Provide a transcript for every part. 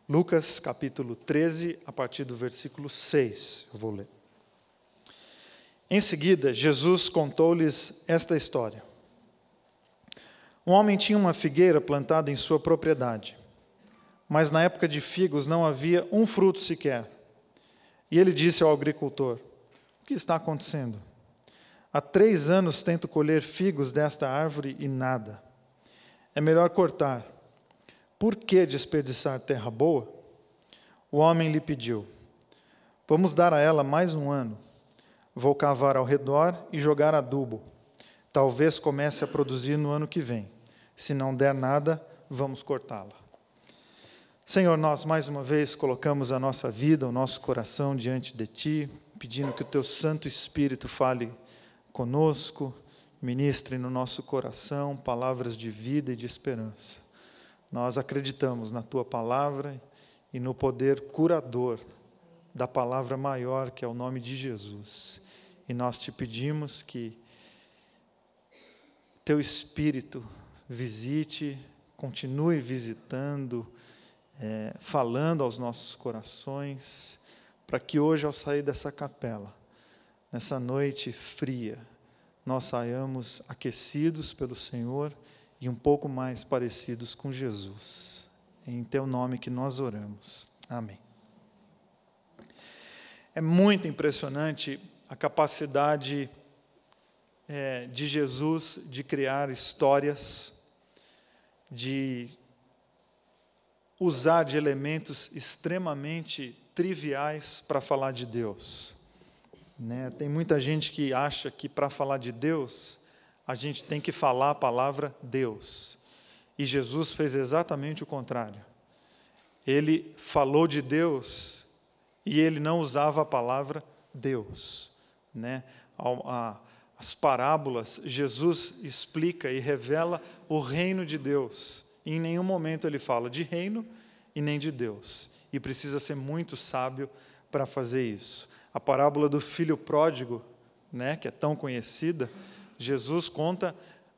Lucas, capítulo 13, a partir do versículo 6, eu vou ler. Em seguida, Jesus contou-lhes esta história. Um homem tinha uma figueira plantada em sua propriedade, mas na época de figos não havia um fruto sequer. E ele disse ao agricultor: o que está acontecendo? Há 3 anos tento colher figos desta árvore e nada. É melhor cortar. Por que desperdiçar terra boa? O homem lhe pediu: vamos dar a ela mais 1 ano. Vou cavar ao redor e jogar adubo. Talvez comece a produzir no ano que vem. Se não der nada, vamos cortá-la. Senhor, nós mais uma vez colocamos a nossa vida, o nosso coração diante de Ti, pedindo que o Teu Santo Espírito fale conosco, ministre no nosso coração palavras de vida e de esperança. Nós acreditamos na Tua palavra e no poder curador da palavra maior, que é o nome de Jesus. E nós Te pedimos que Teu Espírito visite, continue visitando, falando aos nossos corações, para que hoje, ao sair dessa capela, nessa noite fria, nós saiamos aquecidos pelo Senhor e um pouco mais parecidos com Jesus. É em Teu nome que nós oramos. Amém. É muito impressionante a capacidade de Jesus de criar histórias, de usar de elementos extremamente triviais para falar de Deus. Tem muita gente que acha que para falar de Deus, a gente tem que falar a palavra Deus. E Jesus fez exatamente o contrário. Ele falou de Deus e ele não usava a palavra Deus. As parábolas, Jesus explica e revela o reino de Deus. E em nenhum momento ele fala de reino e nem de Deus. E precisa ser muito sábio para fazer isso. A parábola do filho pródigo, que é tão conhecida, Jesus conta,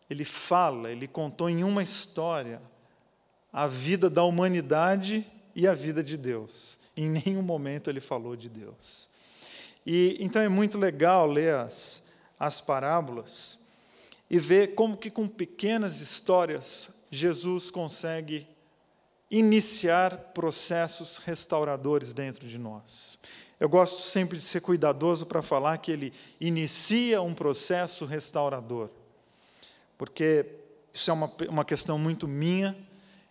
ele contou em uma história a vida da humanidade e a vida de Deus. Em nenhum momento ele falou de Deus. E então é muito legal ler as parábolas e ver como que com pequenas histórias Jesus consegue iniciar processos restauradores dentro de nós. Eu gosto sempre de ser cuidadoso para falar que ele inicia um processo restaurador, porque isso é uma questão muito minha.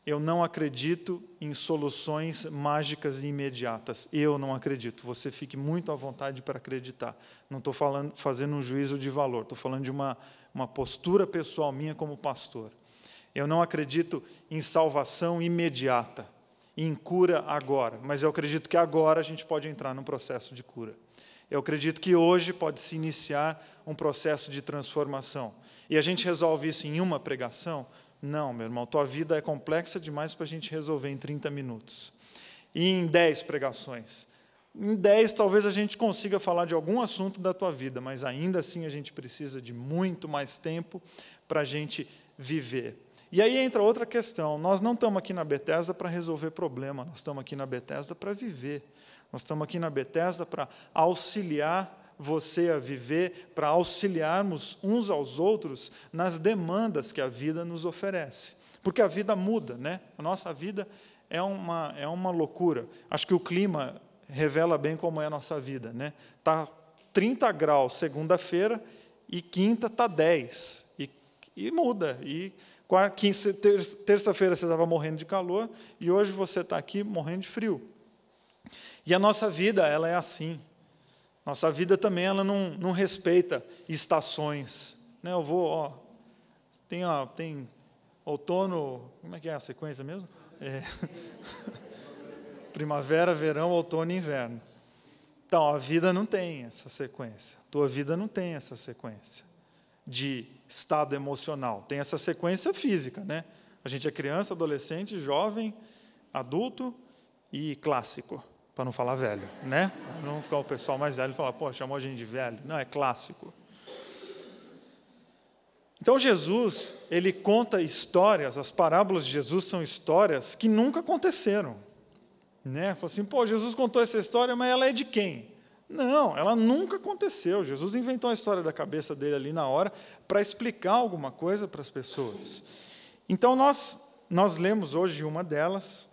Eu não acredito em soluções mágicas e imediatas. Eu não acredito. Você fique muito à vontade para acreditar. Não estou fazendo um juízo de valor. Estou falando de uma postura pessoal minha como pastor. Eu não acredito em salvação imediata, em cura agora. Mas eu acredito que agora a gente pode entrar num processo de cura. Eu acredito que hoje pode se iniciar um processo de transformação. E a gente resolve isso em uma pregação? Não, meu irmão, tua vida é complexa demais para a gente resolver em 30 minutos. E em 10 pregações. Em 10, talvez a gente consiga falar de algum assunto da tua vida, mas ainda assim a gente precisa de muito mais tempo para a gente viver. E aí entra outra questão. Nós não estamos aqui na Bethesda para resolver problema, nós estamos aqui na Bethesda para viver. Nós estamos aqui na Bethesda para auxiliar você a viver, para auxiliarmos uns aos outros nas demandas que a vida nos oferece. Porque a vida muda, né? A nossa vida é uma loucura. Acho que o clima revela bem como é a nossa vida, né? Está 30 graus segunda-feira e quinta está 10. E muda. E terça-feira você estava morrendo de calor e hoje você está aqui morrendo de frio. E a nossa vida, ela é assim. Nossa vida também, ela não respeita estações. Né? Eu vou, tem outono, como é que é a sequência mesmo? Primavera, verão, outono e inverno. Então, a vida não tem essa sequência. Tua vida não tem essa sequência. de estado emocional. Tem essa sequência física, né? A gente é criança, adolescente, jovem, adulto e clássico, para não falar velho, né? Não ficar o pessoal mais velho e falar, pô, chamou a gente de velho. Não, é clássico. Então, Jesus, ele conta histórias, as parábolas de Jesus são histórias que nunca aconteceram. Né? Fala assim, pô, Jesus contou essa história, mas ela é de quem? Não, ela nunca aconteceu. Jesus inventou a história da cabeça dele ali na hora para explicar alguma coisa para as pessoas. Então, nós lemos hoje uma delas,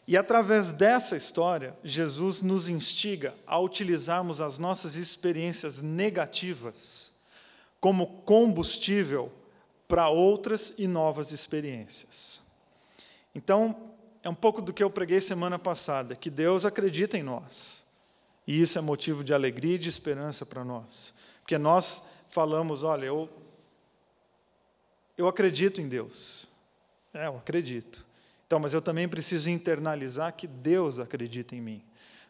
e através dessa história, Jesus nos instiga a utilizarmos as nossas experiências negativas como combustível para outras e novas experiências. Então, é um pouco do que eu preguei semana passada, que Deus acredita em nós. E isso é motivo de alegria e de esperança para nós. Porque nós falamos, olha, eu acredito em Deus. Eu acredito. Então, mas eu também preciso internalizar que Deus acredita em mim.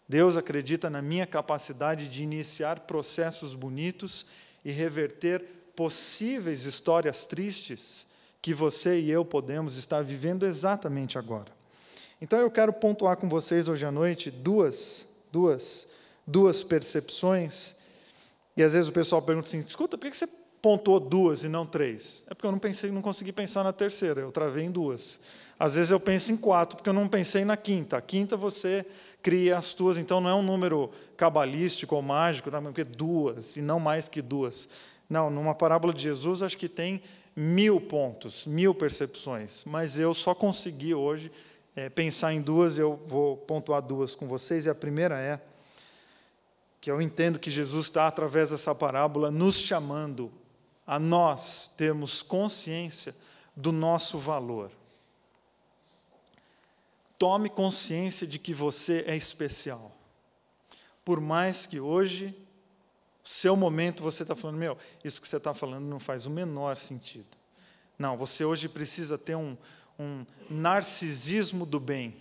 Deus acredita na minha capacidade de iniciar processos bonitos e reverter possíveis histórias tristes que você e eu podemos estar vivendo exatamente agora. Então, eu quero pontuar com vocês hoje à noite duas percepções. E às vezes o pessoal pergunta assim, escuta, por que você pontuou 2 e não 3? É porque eu não consegui pensar na terceira, eu travei em 2. Às vezes eu penso em 4, porque eu não pensei na quinta. A quinta você cria as tuas, então não é um número cabalístico ou mágico, porque 2, e não mais que 2. Não, numa parábola de Jesus, acho que tem 1000 pontos, 1000 percepções, mas eu só consegui hoje pensar em 2, eu vou pontuar 2 com vocês, e a primeira é que eu entendo que Jesus está, através dessa parábola, nos chamando a nós termos consciência do nosso valor. Tome consciência de que você é especial. Por mais que hoje, seu momento, você está falando, isso que você está falando não faz o menor sentido. Não, você hoje precisa ter um narcisismo do bem.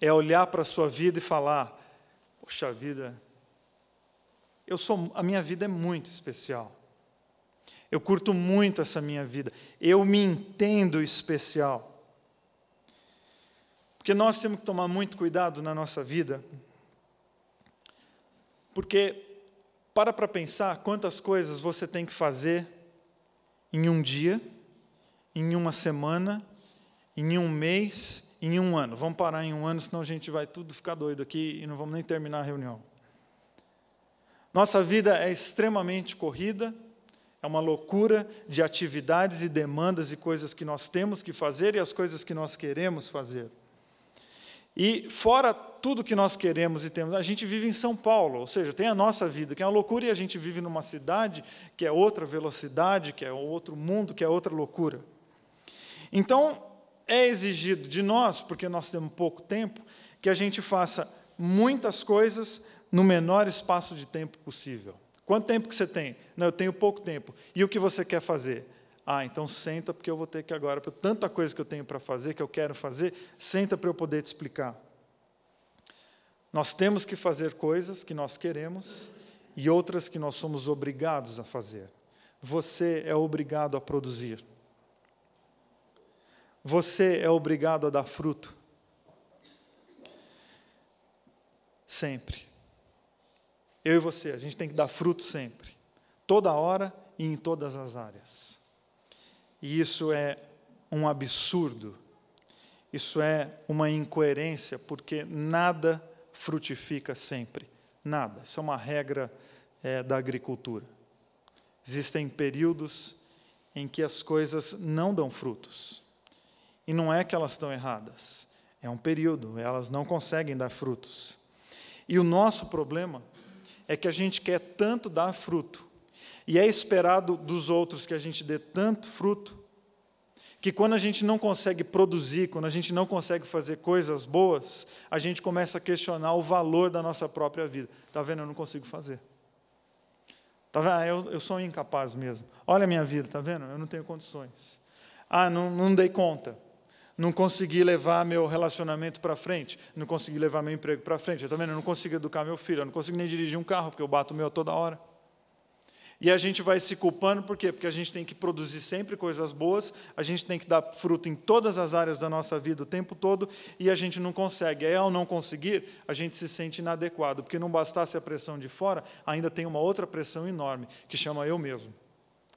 É olhar para a sua vida e falar, poxa vida, a minha vida é muito especial. Eu curto muito essa minha vida. Eu me entendo especial. Porque nós temos que tomar muito cuidado na nossa vida, porque para pensar quantas coisas você tem que fazer em um dia, em uma semana, em um mês, em um ano. Vamos parar em um ano, senão a gente vai tudo ficar doido aqui e não vamos nem terminar a reunião. Nossa vida é extremamente corrida, é uma loucura de atividades e demandas e coisas que nós temos que fazer e as coisas que nós queremos fazer. E fora tudo que nós queremos e temos, a gente vive em São Paulo, ou seja, tem a nossa vida, que é uma loucura, e a gente vive numa cidade que é outra velocidade, que é outro mundo, que é outra loucura. Então, é exigido de nós, porque nós temos pouco tempo, que a gente faça muitas coisas no menor espaço de tempo possível. Quanto tempo que você tem? Não, eu tenho pouco tempo. E o que você quer fazer? Então senta, porque eu vou ter que agora, por tanta coisa que eu tenho para fazer, que eu quero fazer, senta para eu poder te explicar. Nós temos que fazer coisas que nós queremos e outras que nós somos obrigados a fazer. Você é obrigado a produzir. Você é obrigado a dar fruto. Sempre. Eu e você, a gente tem que dar fruto sempre. Toda hora e em todas as áreas. E isso é um absurdo, isso é uma incoerência, porque nada frutifica sempre, nada. Isso é uma regra da agricultura. Existem períodos em que as coisas não dão frutos. E não é que elas estão erradas, é um período, elas não conseguem dar frutos. E o nosso problema é que a gente quer tanto dar fruto, e é esperado dos outros que a gente dê tanto fruto, que quando a gente não consegue produzir, quando a gente não consegue fazer coisas boas, a gente começa a questionar o valor da nossa própria vida. Está vendo? Eu não consigo fazer. Está vendo? Eu sou incapaz mesmo. Olha a minha vida, está vendo? Eu não tenho condições. Não dei conta. Não consegui levar meu relacionamento para frente. Não consegui levar meu emprego para frente. Está vendo? Eu não consigo educar meu filho. Eu não consigo nem dirigir um carro, porque eu bato o meu toda hora. E a gente vai se culpando, por quê? Porque a gente tem que produzir sempre coisas boas, a gente tem que dar fruto em todas as áreas da nossa vida o tempo todo, e a gente não consegue. Aí, ao não conseguir, a gente se sente inadequado, porque não bastasse a pressão de fora, ainda tem uma outra pressão enorme, que chama eu mesmo,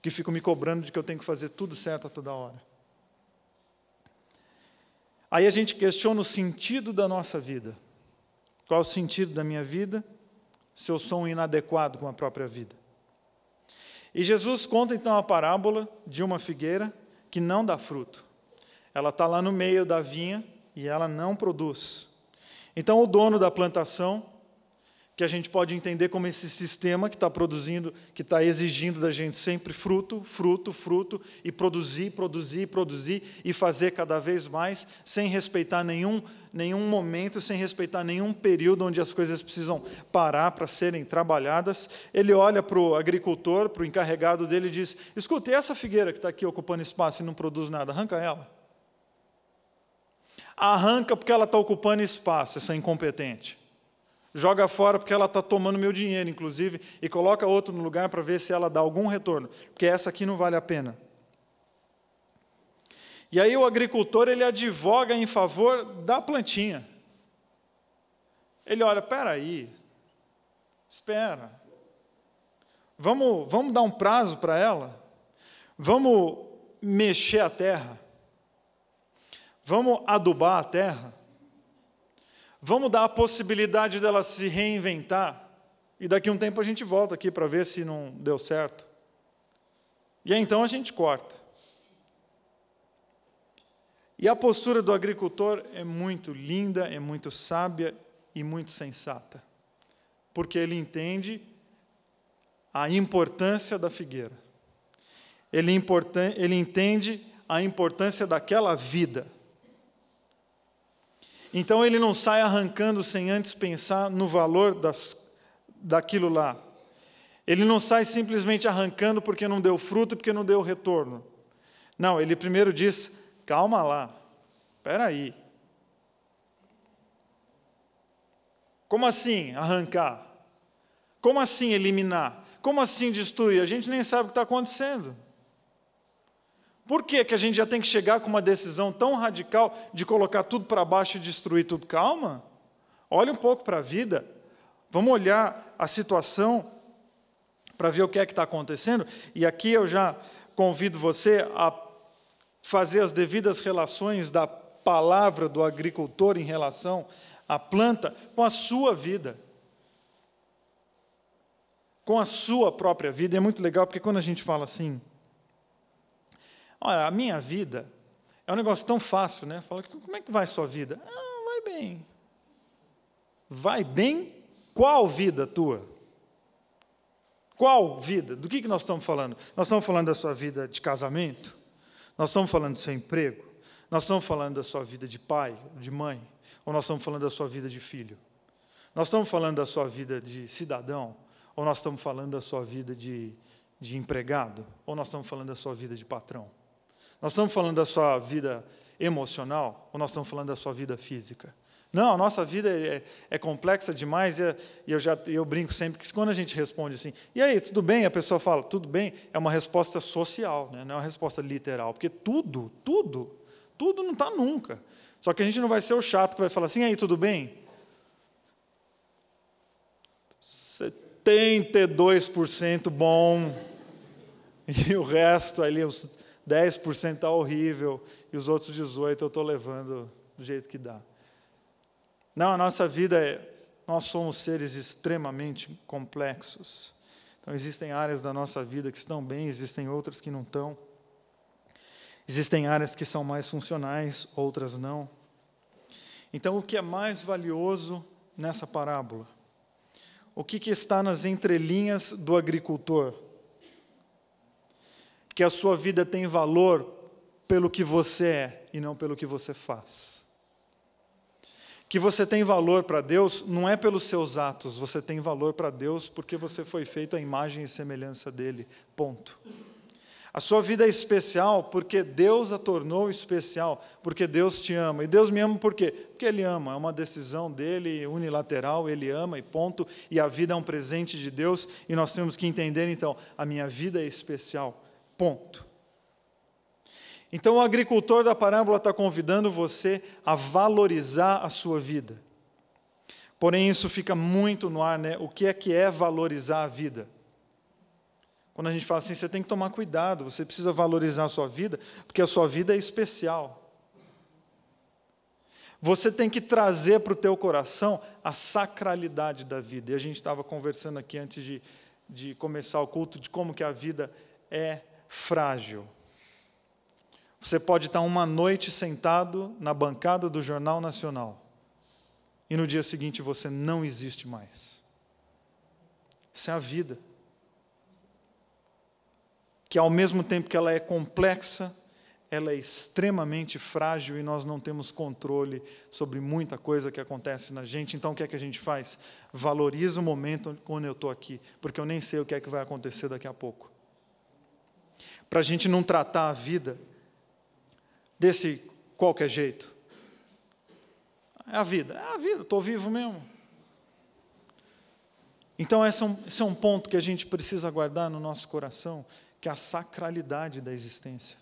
que fico me cobrando de que eu tenho que fazer tudo certo a toda hora. Aí a gente questiona o sentido da nossa vida. Qual é o sentido da minha vida, se eu sou um inadequado com a própria vida? E Jesus conta então a parábola de uma figueira que não dá fruto. Ela está lá no meio da vinha e ela não produz. Então o dono da plantação, que a gente pode entender como esse sistema que está produzindo, que está exigindo da gente sempre fruto, fruto, fruto, e produzir, produzir, produzir, e fazer cada vez mais, sem respeitar nenhum momento, sem respeitar nenhum período onde as coisas precisam parar para serem trabalhadas. Ele olha para o agricultor, para o encarregado dele, e diz: escuta, e essa figueira que está aqui ocupando espaço e não produz nada, arranca ela. Arranca porque ela está ocupando espaço, essa incompetente. Joga fora porque ela está tomando meu dinheiro, inclusive, e coloca outro no lugar para ver se ela dá algum retorno, porque essa aqui não vale a pena. E aí o agricultor, ele advoga em favor da plantinha. Ele olha, espera aí, espera, vamos dar um prazo para ela, vamos mexer a terra, vamos adubar a terra, vamos dar a possibilidade dela se reinventar, e daqui a um tempo a gente volta aqui para ver se não deu certo. E aí então a gente corta. E a postura do agricultor é muito linda, é muito sábia e muito sensata, porque ele entende a importância da figueira. Ele entende a importância daquela vida. Então, ele não sai arrancando sem antes pensar no valor daquilo lá. Ele não sai simplesmente arrancando porque não deu fruto e porque não deu retorno. Não, ele primeiro diz, calma lá, espera aí. Como assim arrancar? Como assim eliminar? Como assim destruir? A gente nem sabe o que está acontecendo. Por que a gente já tem que chegar com uma decisão tão radical de colocar tudo para baixo e destruir tudo? Calma, olha um pouco para a vida, vamos olhar a situação para ver o que é que está acontecendo, e aqui eu já convido você a fazer as devidas relações da palavra do agricultor em relação à planta com a sua vida, com a sua própria vida. E é muito legal, porque quando a gente fala assim, olha, a minha vida é um negócio tão fácil, né? Fala, como é que vai a sua vida? Ah, vai bem. Vai bem? Qual vida tua? Qual vida? Do que nós estamos falando? Nós estamos falando da sua vida de casamento? Nós estamos falando do seu emprego? Nós estamos falando da sua vida de pai, de mãe? Ou nós estamos falando da sua vida de filho? Nós estamos falando da sua vida de cidadão? Ou nós estamos falando da sua vida de empregado? Ou nós estamos falando da sua vida de patrão? Nós estamos falando da sua vida emocional ou nós estamos falando da sua vida física? Não, a nossa vida é complexa demais, e eu brinco sempre que quando a gente responde assim, e aí, tudo bem? A pessoa fala, tudo bem, é uma resposta social, né? Não é uma resposta literal, porque tudo não está nunca. Só que a gente não vai ser o chato que vai falar assim, e aí, tudo bem? 72% bom, e o resto ali, os 10% está horrível, e os outros 18% eu estou levando do jeito que dá. Não, a nossa vida, nós somos seres extremamente complexos. Então, existem áreas da nossa vida que estão bem, existem outras que não estão. Existem áreas que são mais funcionais, outras não. Então, o que é mais valioso nessa parábola? O que está nas entrelinhas do agricultor? Que a sua vida tem valor pelo que você é e não pelo que você faz. Que você tem valor para Deus não é pelos seus atos, você tem valor para Deus porque você foi feito à imagem e semelhança dele, ponto. A sua vida é especial porque Deus a tornou especial, porque Deus te ama. E Deus me ama por quê? Porque Ele ama, é uma decisão dEle, unilateral, Ele ama e ponto. E a vida é um presente de Deus, e nós temos que entender, então, a minha vida é especial, ponto. Então, o agricultor da parábola está convidando você a valorizar a sua vida. Porém, isso fica muito no ar, né? O que é valorizar a vida? Quando a gente fala assim, você tem que tomar cuidado, você precisa valorizar a sua vida, porque a sua vida é especial. Você tem que trazer para o teu coração a sacralidade da vida. E a gente estava conversando aqui antes de começar o culto, de como que a vida é frágil. Você pode estar uma noite sentado na bancada do Jornal Nacional, e no dia seguinte você não existe mais. Isso é a vida. Que ao mesmo tempo que ela é complexa, ela é extremamente frágil e nós não temos controle sobre muita coisa que acontece na gente. Então o que é que a gente faz? Valoriza o momento quando eu estou aqui, porque eu nem sei o que é que vai acontecer daqui a pouco. Para a gente não tratar a vida desse qualquer jeito. É a vida, estou vivo mesmo. Então esse é um ponto que a gente precisa guardar no nosso coração, que é a sacralidade da existência.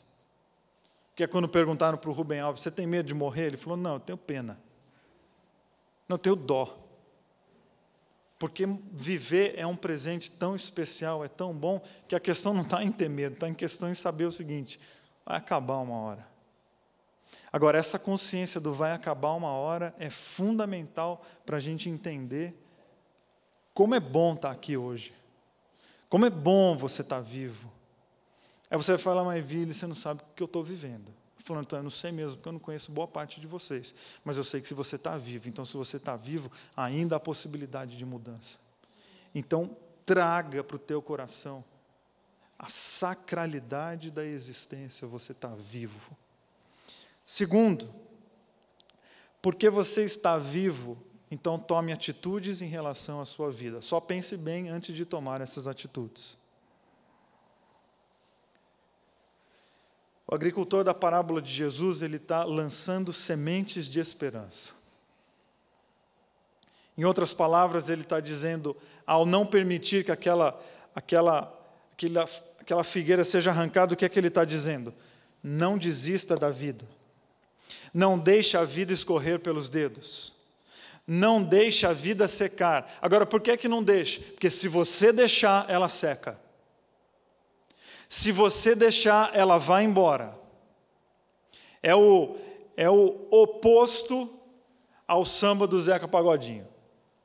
Que é quando perguntaram para o Rubem Alves, você tem medo de morrer? Ele falou, não, eu tenho pena. Não, eu tenho dó. Porque viver é um presente tão especial, é tão bom, que a questão não está em ter medo, está em questão em saber o seguinte, vai acabar uma hora. Agora, essa consciência do vai acabar uma hora é fundamental para a gente entender como é bom estar aqui hoje. Como é bom você estar vivo. Aí você vai falar, mas Vili, você não sabe o que eu estou vivendo. Eu falo, então, eu não sei mesmo, porque eu não conheço boa parte de vocês. Mas eu sei que se você está vivo, então se você está vivo, ainda há possibilidade de mudança. Então, traga para o teu coração a sacralidade da existência, você está vivo. Segundo, porque você está vivo, então tome atitudes em relação à sua vida. Só pense bem antes de tomar essas atitudes. O agricultor da parábola de Jesus, ele está lançando sementes de esperança. Em outras palavras, ele está dizendo, ao não permitir que aquela figueira seja arrancada, o que é que ele está dizendo? Não desista da vida. Não deixe a vida escorrer pelos dedos. Não deixe a vida secar. Agora, por que não deixe? Porque se você deixar, ela seca. Se você deixar, ela vai embora. É o oposto ao samba do Zeca Pagodinho,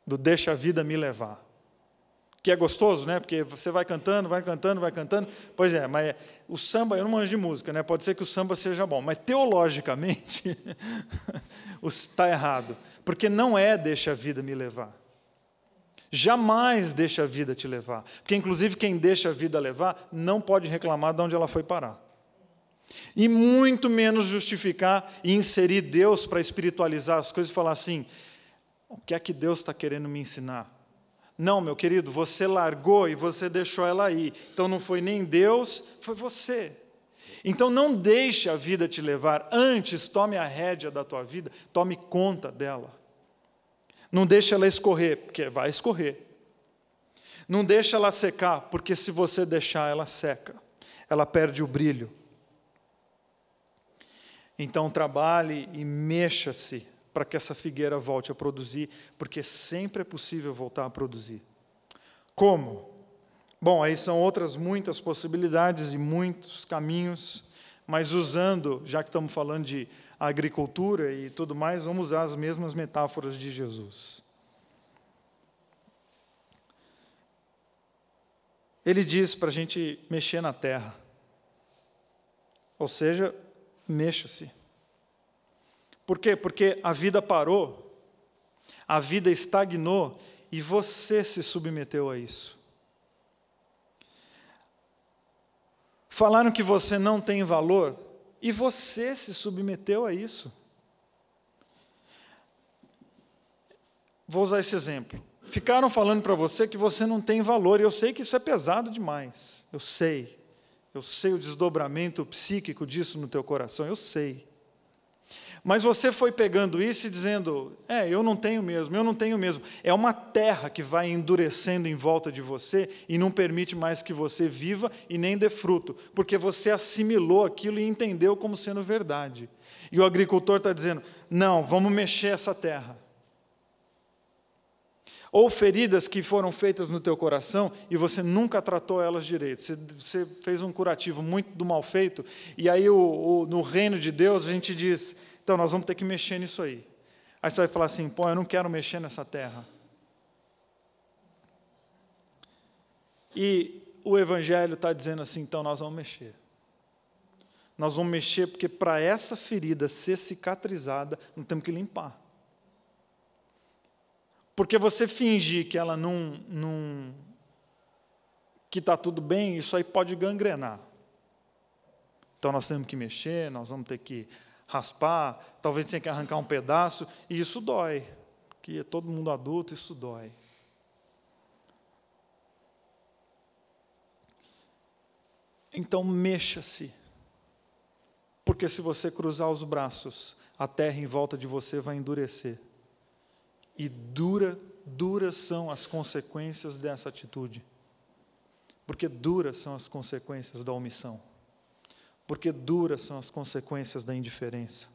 do deixa a vida me levar. Que é gostoso, né? Porque você vai cantando, vai cantando, vai cantando. Pois é, mas o samba, eu não manjo de música, né? Pode ser que o samba seja bom, mas teologicamente está errado. Porque não é deixa a vida me levar. Jamais deixa a vida te levar. Porque, inclusive, quem deixa a vida levar não pode reclamar de onde ela foi parar. E muito menos justificar e inserir Deus para espiritualizar as coisas e falar assim, o que é que Deus está querendo me ensinar? Não, meu querido, você largou e você deixou ela aí. Então não foi nem Deus, foi você. Então não deixe a vida te levar. Antes, tome a rédea da tua vida, tome conta dela. Não deixe ela escorrer, porque vai escorrer. Não deixe ela secar, porque se você deixar, ela seca. Ela perde o brilho. Então trabalhe e mexa-se para que essa figueira volte a produzir, porque sempre é possível voltar a produzir. Como? Bom, aí são outras muitas possibilidades e muitos caminhos, mas usando, já que estamos falando de agricultura e tudo mais, vamos usar as mesmas metáforas de Jesus. Ele diz para a gente mexer na terra, ou seja, mexa-se. Por quê? Porque a vida parou, a vida estagnou e você se submeteu a isso. Falaram que você não tem valor e você se submeteu a isso. Vou usar esse exemplo. Ficaram falando para você que você não tem valor, e eu sei que isso é pesado demais. Eu sei Eu sei o desdobramento psíquico disso no teu coração, eu sei. Mas você foi pegando isso e dizendo, eu não tenho mesmo, eu não tenho mesmo. É uma terra que vai endurecendo em volta de você e não permite mais que você viva e nem dê fruto, porque você assimilou aquilo e entendeu como sendo verdade. E o agricultor está dizendo, não, vamos mexer essa terra. Ou feridas que foram feitas no teu coração e você nunca tratou elas direito. Você fez um curativo muito do mal feito, e aí no reino de Deus a gente diz, então nós vamos ter que mexer nisso aí. Aí você vai falar assim, eu não quero mexer nessa terra. E o Evangelho está dizendo assim, então nós vamos mexer. Nós vamos mexer porque para essa ferida ser cicatrizada, nós temos que limpar. Porque você fingir que ela que está tudo bem, isso aí pode gangrenar. Então nós temos que mexer, nós vamos ter que raspar, talvez tenha que arrancar um pedaço, e isso dói. Porque é todo mundo adulto, isso dói. Então mexa-se. Porque se você cruzar os braços, a terra em volta de você vai endurecer. E duras são as consequências dessa atitude. Porque duras são as consequências da omissão. Porque duras são as consequências da indiferença.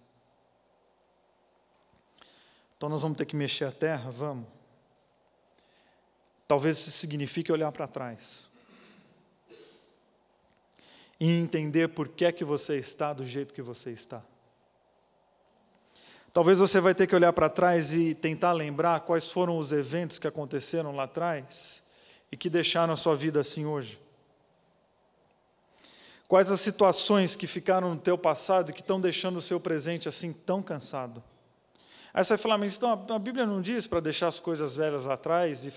Então nós vamos ter que mexer a terra? Vamos. Talvez isso signifique olhar para trás. E entender por que é que você está do jeito que você está. Talvez você vai ter que olhar para trás e tentar lembrar quais foram os eventos que aconteceram lá atrás e que deixaram a sua vida assim hoje. Quais as situações que ficaram no teu passado e que estão deixando o seu presente assim tão cansado. Aí você vai falar, mas então, a Bíblia não diz para deixar as coisas velhas lá atrás e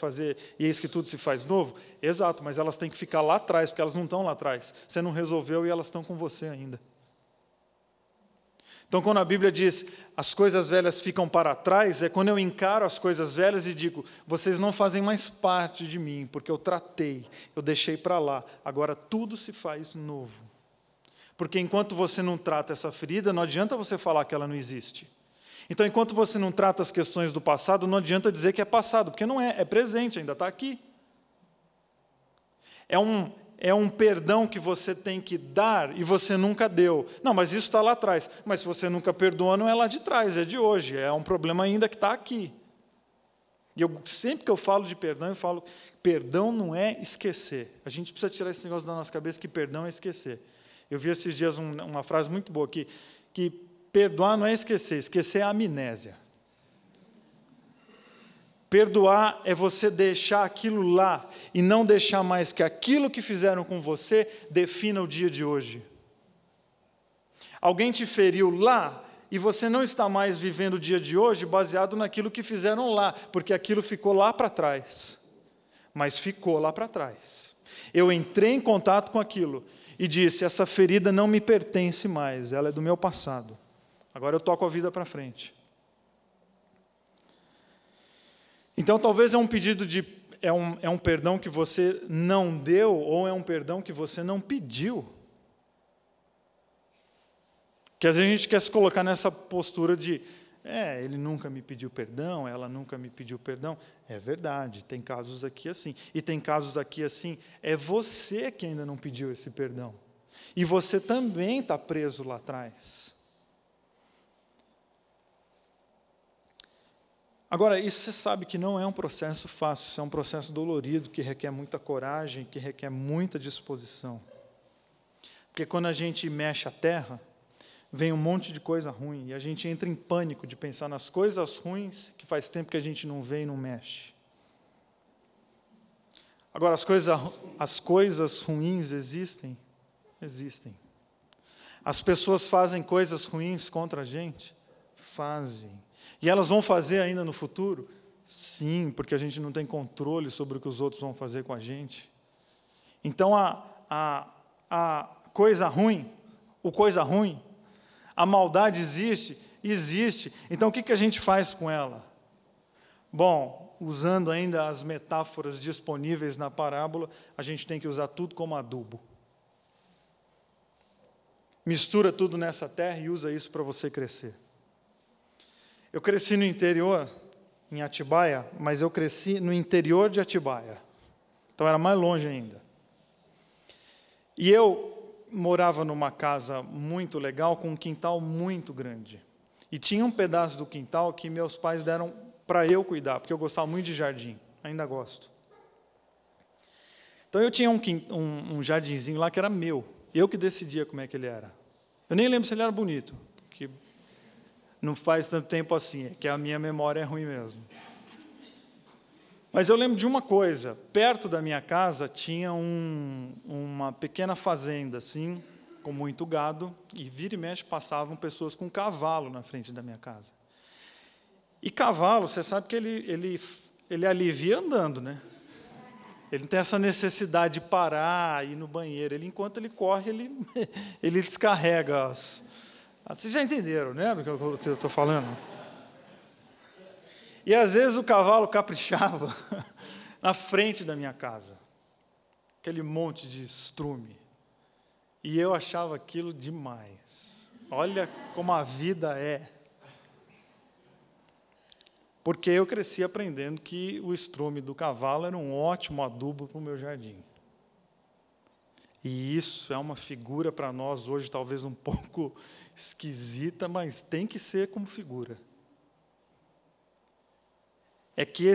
eis que tudo se faz novo? Exato, mas elas têm que ficar lá atrás, porque elas não estão lá atrás. Você não resolveu e elas estão com você ainda. Então, quando a Bíblia diz, as coisas velhas ficam para trás, é quando eu encaro as coisas velhas e digo, vocês não fazem mais parte de mim, porque eu tratei, eu deixei para lá, agora tudo se faz novo. Porque enquanto você não trata essa ferida, não adianta você falar que ela não existe. Então, enquanto você não trata as questões do passado, não adianta dizer que é passado, porque não é, é presente, ainda está aqui. É um perdão que você tem que dar e você nunca deu. Não, mas isso está lá atrás. Mas se você nunca perdoa, não é lá de trás, é de hoje. É um problema ainda que está aqui. E sempre que eu falo de perdão, eu falo, perdão não é esquecer. A gente precisa tirar esse negócio da nossa cabeça que perdão é esquecer. Eu vi esses dias uma frase muito boa aqui, que perdoar não é esquecer, esquecer é amnésia. Perdoar é você deixar aquilo lá e não deixar mais que aquilo que fizeram com você defina o dia de hoje. Alguém te feriu lá e você não está mais vivendo o dia de hoje baseado naquilo que fizeram lá, porque aquilo ficou lá para trás. Mas ficou lá para trás. Eu entrei em contato com aquilo e disse, essa ferida não me pertence mais, ela é do meu passado. Agora eu toco a vida para frente. Então, talvez é um pedido é um perdão que você não deu, ou é um perdão que você não pediu. Que às vezes a gente quer se colocar nessa postura de, ele nunca me pediu perdão, ela nunca me pediu perdão. É verdade, tem casos aqui assim. E tem casos aqui assim, é você que ainda não pediu esse perdão. E você também está preso lá atrás. Agora, isso você sabe que não é um processo fácil, isso é um processo dolorido, que requer muita coragem, que requer muita disposição. Porque quando a gente mexe a terra, vem um monte de coisa ruim, e a gente entra em pânico de pensar nas coisas ruins que faz tempo que a gente não vê e não mexe. Agora, as coisas ruins existem? Existem. As pessoas fazem coisas ruins contra a gente? Fazem. E elas vão fazer ainda no futuro? Sim, porque a gente não tem controle sobre o que os outros vão fazer com a gente. Então, a coisa ruim, a maldade existe? Existe. Então, o que a gente faz com ela? Bom, usando ainda as metáforas disponíveis na parábola, a gente tem que usar tudo como adubo. mistura tudo nessa terra e usa isso para você crescer. Eu cresci no interior, em Atibaia, mas eu cresci no interior de Atibaia. Então era mais longe ainda. E eu morava numa casa muito legal, com um quintal muito grande. E tinha um pedaço do quintal que meus pais deram para eu cuidar, porque eu gostava muito de jardim, ainda gosto. Então eu tinha um jardinzinho lá que era meu, eu que decidia como é que ele era. Eu nem lembro se ele era bonito, porque não faz tanto tempo assim, é que a minha memória é ruim mesmo. Mas eu lembro de uma coisa, perto da minha casa tinha uma pequena fazenda, assim, com muito gado, e vira e mexe passavam pessoas com cavalo na frente da minha casa. E cavalo, você sabe que ele alivia andando, né? Ele não tem essa necessidade de parar, ir no banheiro. Enquanto ele corre, ele descarrega as... Vocês já entenderam, né, do que eu estou falando? E às vezes o cavalo caprichava na frente da minha casa. Aquele monte de estrume. E eu achava aquilo demais. Olha como a vida é. Porque eu cresci aprendendo que o estrume do cavalo era um ótimo adubo para o meu jardim. E isso é uma figura para nós hoje, talvez um pouco esquisita, mas tem que ser como figura. É que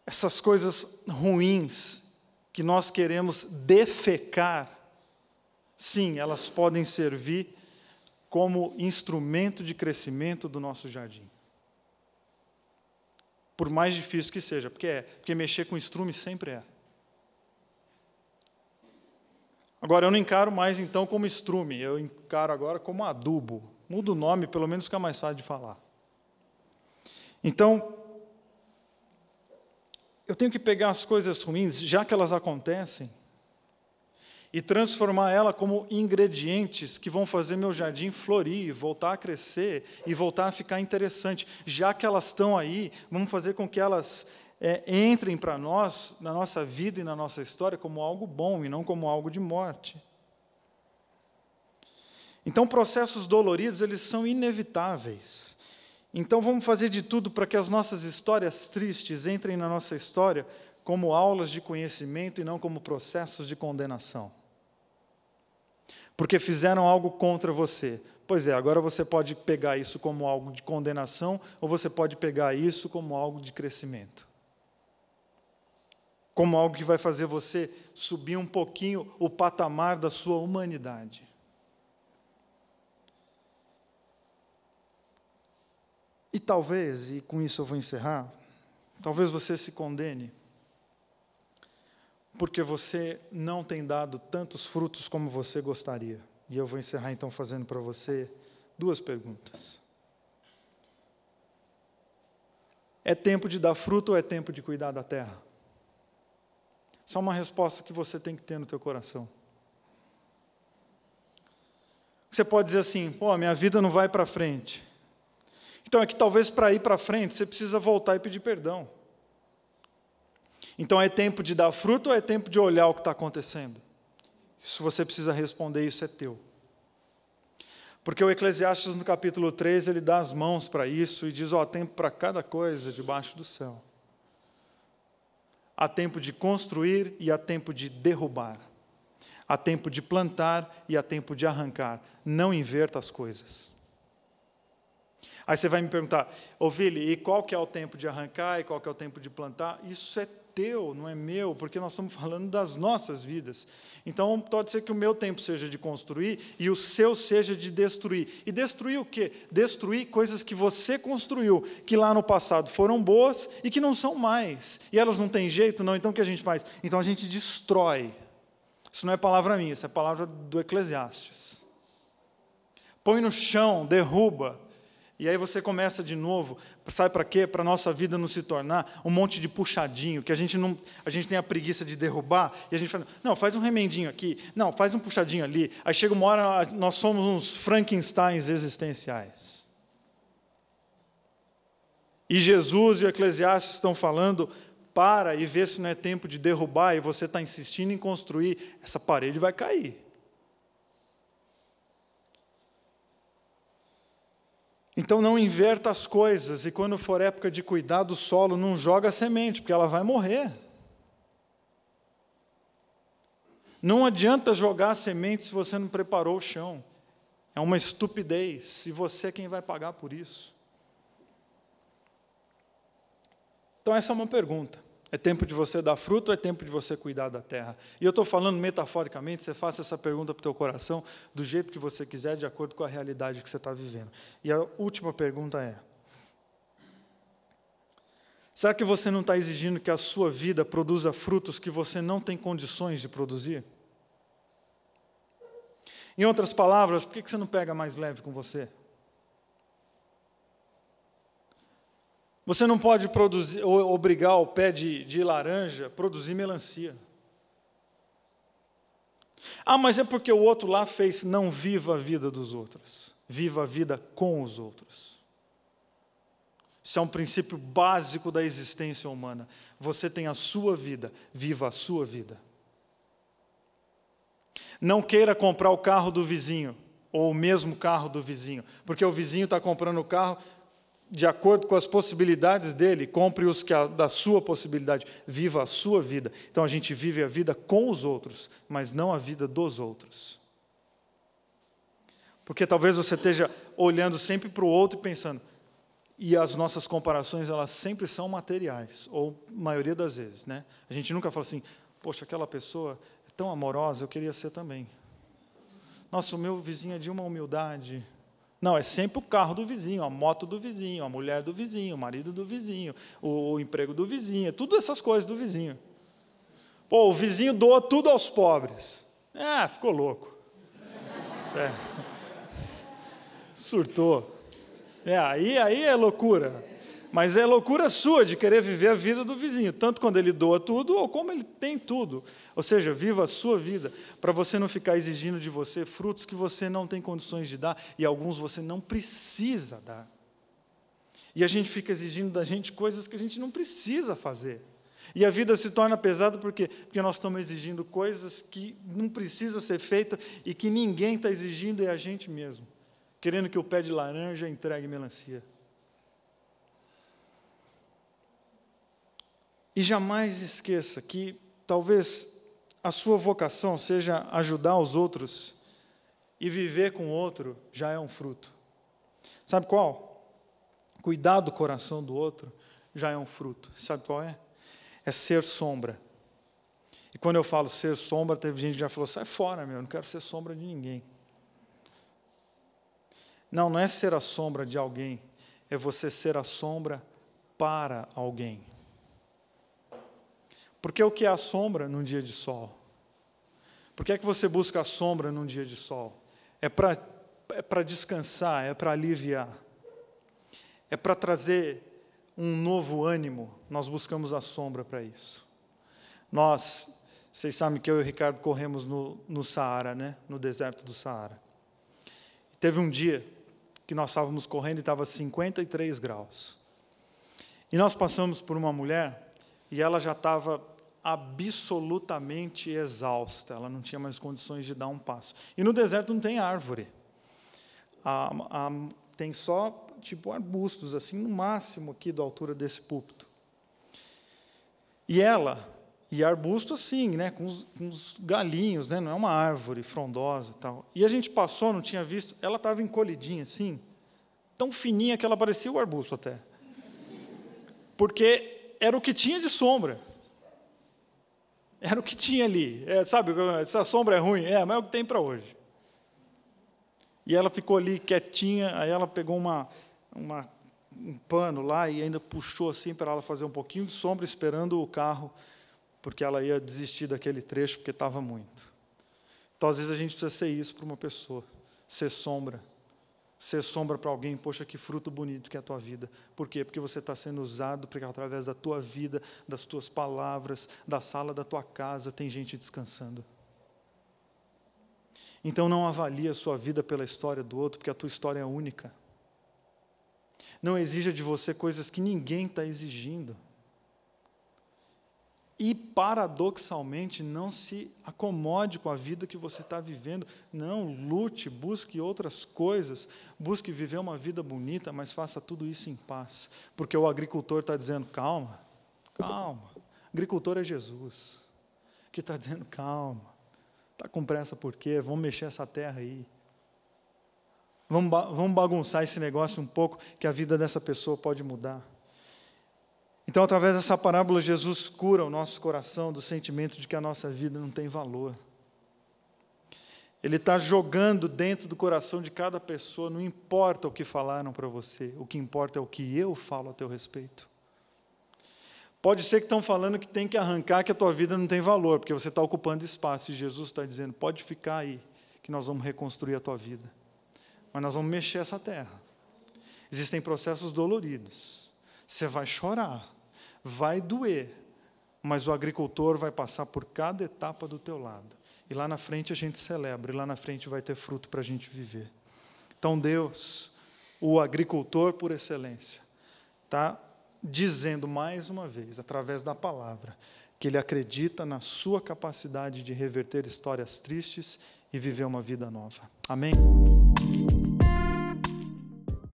essas coisas ruins que nós queremos defecar, sim, elas podem servir como instrumento de crescimento do nosso jardim. Por mais difícil que seja, porque mexer com estrume sempre é. Agora, eu não encaro mais, então, como estrume, eu encaro agora como adubo. Muda o nome, pelo menos fica mais fácil de falar. Então, eu tenho que pegar as coisas ruins, já que elas acontecem, e transformar ela como ingredientes que vão fazer meu jardim florir, voltar a crescer e voltar a ficar interessante. Já que elas estão aí, vamos fazer com que elas entrem para nós, na nossa vida e na nossa história, como algo bom e não como algo de morte. Então, processos doloridos, eles são inevitáveis. Então, vamos fazer de tudo para que as nossas histórias tristes entrem na nossa história como aulas de conhecimento e não como processos de condenação. Porque fizeram algo contra você. Pois é, agora você pode pegar isso como algo de condenação ou você pode pegar isso como algo de crescimento. Como algo que vai fazer você subir um pouquinho o patamar da sua humanidade. E talvez, e com isso eu vou encerrar, talvez você se condene, porque você não tem dado tantos frutos como você gostaria. E eu vou encerrar então fazendo para você 2 perguntas. É tempo de dar fruto ou é tempo de cuidar da terra? Só uma resposta que você tem que ter no teu coração. Você pode dizer assim, minha vida não vai para frente. Então é que talvez para ir para frente você precisa voltar e pedir perdão. Então é tempo de dar fruto ou é tempo de olhar o que está acontecendo? Se você precisa responder, isso é teu. Porque o Eclesiastes no capítulo 3, ele dá as mãos para isso e diz, há tempo para cada coisa debaixo do céu. Há tempo de construir e há tempo de derrubar. Há tempo de plantar e há tempo de arrancar. Não inverta as coisas. Aí você vai me perguntar, Vili, e qual que é o tempo de arrancar e qual que é o tempo de plantar? Isso é teu, não é meu, porque nós estamos falando das nossas vidas. Então, pode ser que o meu tempo seja de construir e o seu seja de destruir. E destruir o quê? Destruir coisas que você construiu, que lá no passado foram boas e que não são mais. E elas não têm jeito? Não, então o que a gente faz? Então a gente destrói. Isso não é palavra minha, isso é palavra do Eclesiastes. Põe no chão, derruba. E aí você começa de novo, sabe para quê? Para a nossa vida não se tornar um monte de puxadinho, que a gente tem a preguiça de derrubar, e a gente fala, não, faz um remendinho aqui, não, faz um puxadinho ali. Aí chega uma hora, nós somos uns Frankensteins existenciais. E Jesus e o Eclesiastes estão falando, para e vê se não é tempo de derrubar, e você está insistindo em construir, essa parede vai cair. Então não inverta as coisas, e quando for época de cuidar do solo, não joga a semente, porque ela vai morrer. Não adianta jogar a semente se você não preparou o chão. É uma estupidez, e você é quem vai pagar por isso. Então essa é uma pergunta. É tempo de você dar fruto ou é tempo de você cuidar da terra? E eu estou falando metaforicamente, você faça essa pergunta para o teu coração, do jeito que você quiser, de acordo com a realidade que você está vivendo. E a última pergunta é: será que você não está exigindo que a sua vida produza frutos que você não tem condições de produzir? Em outras palavras, por que você não pega mais leve com você? Você não pode produzir, ou obrigar o pé de laranja a produzir melancia. Ah, mas é porque o outro lá fez. Não viva a vida dos outros. Viva a vida com os outros. Isso é um princípio básico da existência humana. Você tem a sua vida, viva a sua vida. Não queira comprar o carro do vizinho, ou o mesmo carro do vizinho, porque o vizinho está comprando o carro de acordo com as possibilidades dele, compre os que da sua possibilidade, viva a sua vida. Então a gente vive a vida com os outros, mas não a vida dos outros. Porque talvez você esteja olhando sempre para o outro e pensando, e as nossas comparações, elas sempre são materiais, ou a maioria das vezes, né? A gente nunca fala assim, poxa, aquela pessoa é tão amorosa, eu queria ser também. Nossa, o meu vizinho é de uma humildade. Não, é sempre o carro do vizinho, a moto do vizinho, a mulher do vizinho, o marido do vizinho, o emprego do vizinho, tudo essas coisas do vizinho. Pô, o vizinho doa tudo aos pobres. Ficou louco. Sério. Surtou. Aí é loucura. Mas é loucura sua de querer viver a vida do vizinho, tanto quando ele doa tudo, ou como ele tem tudo. Ou seja, viva a sua vida, para você não ficar exigindo de você frutos que você não tem condições de dar, e alguns você não precisa dar. E a gente fica exigindo da gente coisas que a gente não precisa fazer. E a vida se torna pesada porque nós estamos exigindo coisas que não precisam ser feitas e que ninguém está exigindo, é a gente mesmo, querendo que o pé de laranja entregue melancia. E jamais esqueça que talvez a sua vocação seja ajudar os outros e viver com o outro já é um fruto. Sabe qual? Cuidar do coração do outro já é um fruto. Sabe qual é? É ser sombra. E quando eu falo ser sombra, teve gente que já falou, sai fora, meu, eu não quero ser sombra de ninguém. Não é ser a sombra de alguém, é você ser a sombra para alguém. Porque o que é a sombra num dia de sol? Por que é que você busca a sombra num dia de sol? É para descansar, é para aliviar. É para trazer um novo ânimo. Nós buscamos a sombra para isso. Vocês sabem que eu e o Ricardo corremos no Saara, né? No deserto do Saara. Teve um dia que nós estávamos correndo e estava 53 graus. E nós passamos por uma mulher e ela já estava absolutamente exausta, ela não tinha mais condições de dar um passo. E no deserto não tem árvore, tem só tipo arbustos, assim, no máximo aqui da altura desse púlpito. E arbusto assim, né, com uns galinhos, né, não é uma árvore frondosa, tal. E a gente passou, não tinha visto, ela estava encolhidinha assim, tão fininha que ela parecia o arbusto até. Porque era o que tinha de sombra. Era o que tinha ali. Sabe, essa sombra é ruim? Mas é o que tem para hoje. E ela ficou ali quietinha, aí ela pegou um pano lá e ainda puxou assim para ela fazer um pouquinho de sombra, esperando o carro, porque ela ia desistir daquele trecho, porque estava muito. Então, às vezes, a gente precisa ser isso para uma pessoa, ser sombra. Ser sombra para alguém, poxa, que fruto bonito que é a tua vida. Por quê? Porque você está sendo usado, porque através da tua vida, das tuas palavras, da sala da tua casa, tem gente descansando. Então não avalie a sua vida pela história do outro, porque a tua história é única. Não exija de você coisas que ninguém está exigindo. E, paradoxalmente, não se acomode com a vida que você está vivendo. Não, lute, busque outras coisas, busque viver uma vida bonita, mas faça tudo isso em paz. Porque o agricultor está dizendo, calma, calma. O agricultor é Jesus, que está dizendo, calma. Está com pressa por quê? Vamos mexer essa terra aí. Vamos bagunçar esse negócio um pouco, que a vida dessa pessoa pode mudar. Então, através dessa parábola, Jesus cura o nosso coração do sentimento de que a nossa vida não tem valor. Ele está jogando dentro do coração de cada pessoa, não importa o que falaram para você, o que importa é o que eu falo a teu respeito. Pode ser que estão falando que tem que arrancar, que a tua vida não tem valor, porque você está ocupando espaço, e Jesus está dizendo, pode ficar aí, que nós vamos reconstruir a tua vida. Mas nós vamos mexer essa terra. Existem processos doloridos. Você vai chorar, vai doer, mas o agricultor vai passar por cada etapa do teu lado. E lá na frente a gente celebra, e lá na frente vai ter fruto para a gente viver. Então Deus, o agricultor por excelência, está dizendo mais uma vez, através da palavra, que Ele acredita na sua capacidade de reverter histórias tristes e viver uma vida nova. Amém?